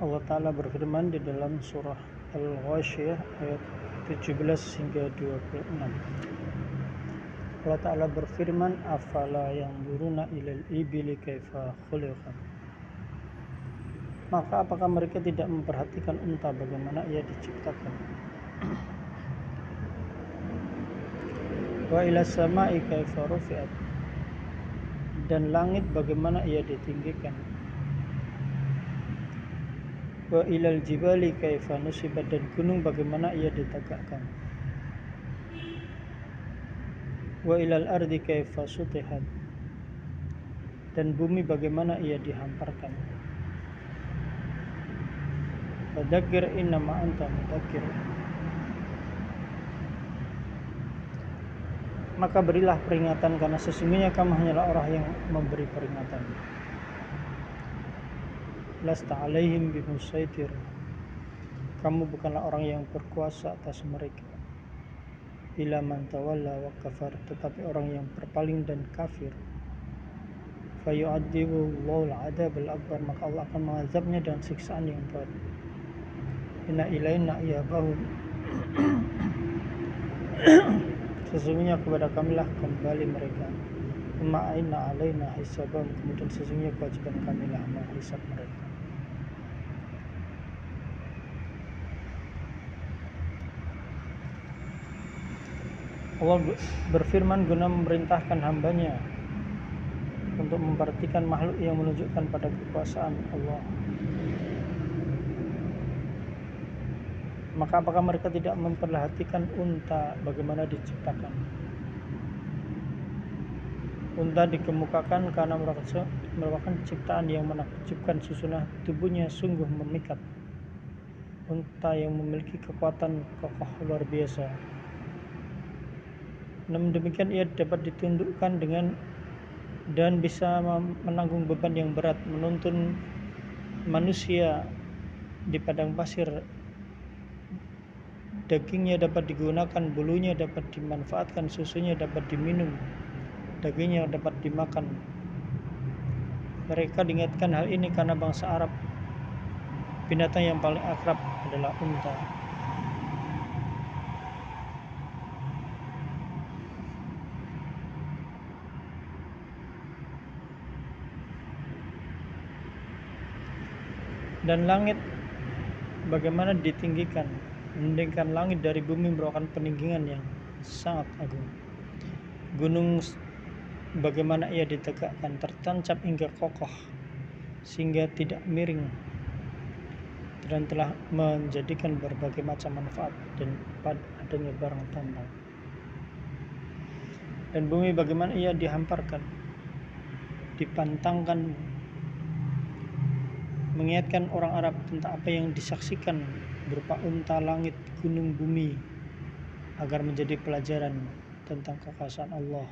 Allah Ta'ala berfirman di dalam surah Al-Ghasyiyah ayat 17 hingga 26. Allah Ta'ala berfirman, afala yanzuruna ilal ibili kaifa khuliqat. Maka apakah mereka tidak memperhatikan unta bagaimana ia diciptakan? Wa ila sama'i kaifa rufi'at. Dan langit bagaimana ia ditinggikan? Wa ilal jibali kaifa nusibat. Dan gunung bagaimana ia ditegakkan? Wa ilal ardi kaifa sutihat. Dan bumi bagaimana ia dihamparkan? Fadzakir innama anta mudzakir. Maka berilah peringatan, karena sesungguhnya kamu hanyalah orang yang memberi peringatan. Lasta alaihim bimusaitir. Kamu bukanlah orang yang berkuasa atas mereka. Ila man tawalla wa kafar. Tetapi orang yang berpaling dan kafir. Fayu'adzibu Allahul adzabal akbar. Maka Allah akan mengazabnya dengan siksaan yang berat. Inna ilaina iyabahum. Sesungguhnya kepada kamilah kembali mereka. Ma'aina alaina hisabam. Kemudian sesungguhnya kewajiban kamilah menghisab mereka. Allah berfirman guna memerintahkan hambanya untuk memperhatikan makhluk yang menunjukkan pada kekuasaan Allah. Maka apakah mereka tidak memperhatikan unta bagaimana diciptakan? Unta dikemukakan karena merupakan ciptaan yang menakjubkan. Susunan tubuhnya sungguh memikat. Unta yang memiliki kekuatan kokoh luar biasa. Namun demikian ia dapat ditundukkan dan bisa menanggung beban yang berat, menuntun manusia di padang pasir. Dagingnya dapat digunakan, bulunya dapat dimanfaatkan, susunya dapat diminum, dagingnya dapat dimakan. Mereka diingatkan hal ini karena bangsa Arab, binatang yang paling akrab adalah unta. Dan langit bagaimana ditinggikan? Meninggikan langit dari bumi merupakan peninggian yang sangat agung. Gunung bagaimana ia ditegakkan, tertancap hingga kokoh sehingga tidak miring, dan telah menjadikan berbagai macam manfaat dan adanya barang tambang. Dan bumi bagaimana ia dihamparkan, dipantangkan, mengingatkan orang Arab tentang apa yang disaksikan berupa unta, langit, gunung, bumi, agar menjadi pelajaran tentang kekuasaan Allah,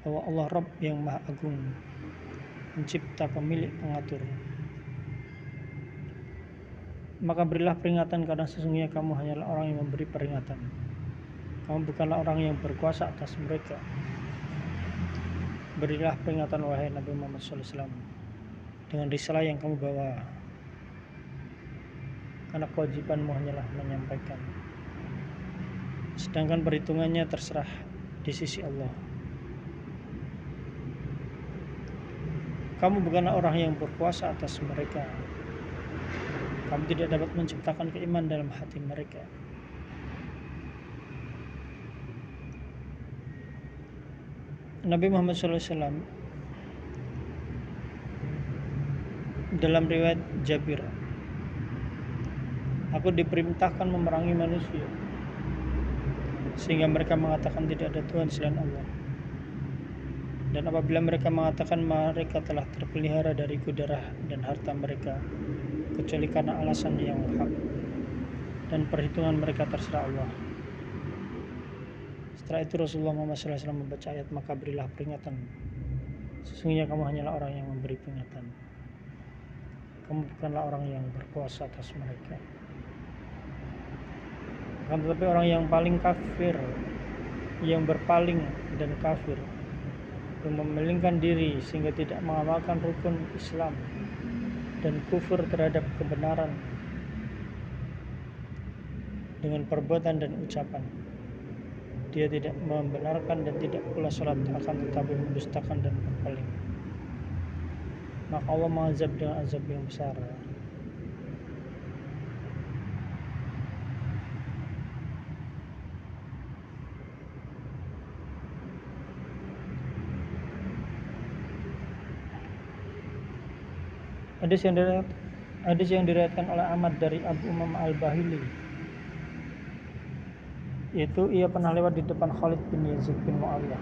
bahwa Allah Rabb yang Maha Agung, pencipta, pemilik, pengatur. Maka berilah peringatan, karena sesungguhnya kamu hanyalah orang yang memberi peringatan. Kamu bukanlah orang yang berkuasa atas mereka. Berilah peringatan wahai Nabi Muhammad SAW dengan risalah yang kamu bawa, karena kewajibanmu hanyalah menyampaikan, sedangkan perhitungannya terserah di sisi Allah. Kamu bukanlah orang yang berkuasa atas mereka. Kamu tidak dapat menciptakan keimanan dalam hati mereka. Nabi Muhammad SAW dalam riwayat Jabir, aku diperintahkan memerangi manusia sehingga mereka mengatakan tidak ada Tuhan selain Allah. Dan apabila mereka mengatakan mereka telah terpelihara dariku darah dan harta mereka, kecuali karena alasan yang hak, dan perhitungan mereka terserah Allah. Setelah itu Rasulullah Muhammad SAW membaca ayat, maka berilah peringatan. Sesungguhnya kamu hanyalah orang yang memberi peringatan. Kamu bukanlah orang yang berkuasa atas mereka. Akan tetapi orang yang paling kafir, yang berpaling dan kafir, yang memalingkan diri sehingga tidak mengamalkan rukun Islam, dan kufur terhadap kebenaran dengan perbuatan dan ucapan. Dia tidak membenarkan dan tidak pula sholat, akan tetapi mendustakan dan berpaling. Maka Allah mengazab dengan azab yang besar. Hadis yang diriwayatkan oleh Ahmad dari Abu Umam Al-Bahili, yaitu ia pernah lewat di depan Khalid bin Yazid bin Muawiyah,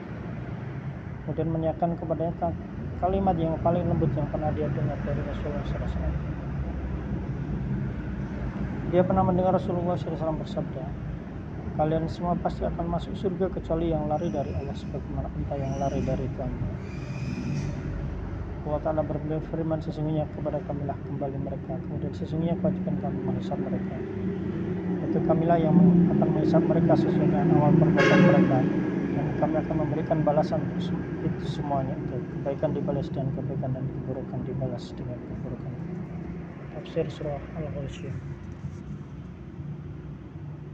kemudian menyiapkan kepadanya kalimat yang paling lembut yang pernah dia dengar dari Rasulullah SAW. Dia pernah mendengar Rasulullah SAW bersabda, kalian semua pasti akan masuk surga kecuali yang lari dari Allah sebagaimana unta yang lari dari tuannya. Allah Ta'ala berfirman, sesungguhnya kepada kamilah kembali mereka, kemudian sesungguhnya kewajiban kami menghisap mereka. Itu kamilah yang akan menghisap mereka sesuai dengan awal perbuatan mereka, dan kami akan memberikan balasan itu semuanya, itu kebaikan dibalas dengan kebaikan dan keburukan dibalas dengan keburukan. Tafsir surah Al-Ghasyiyah.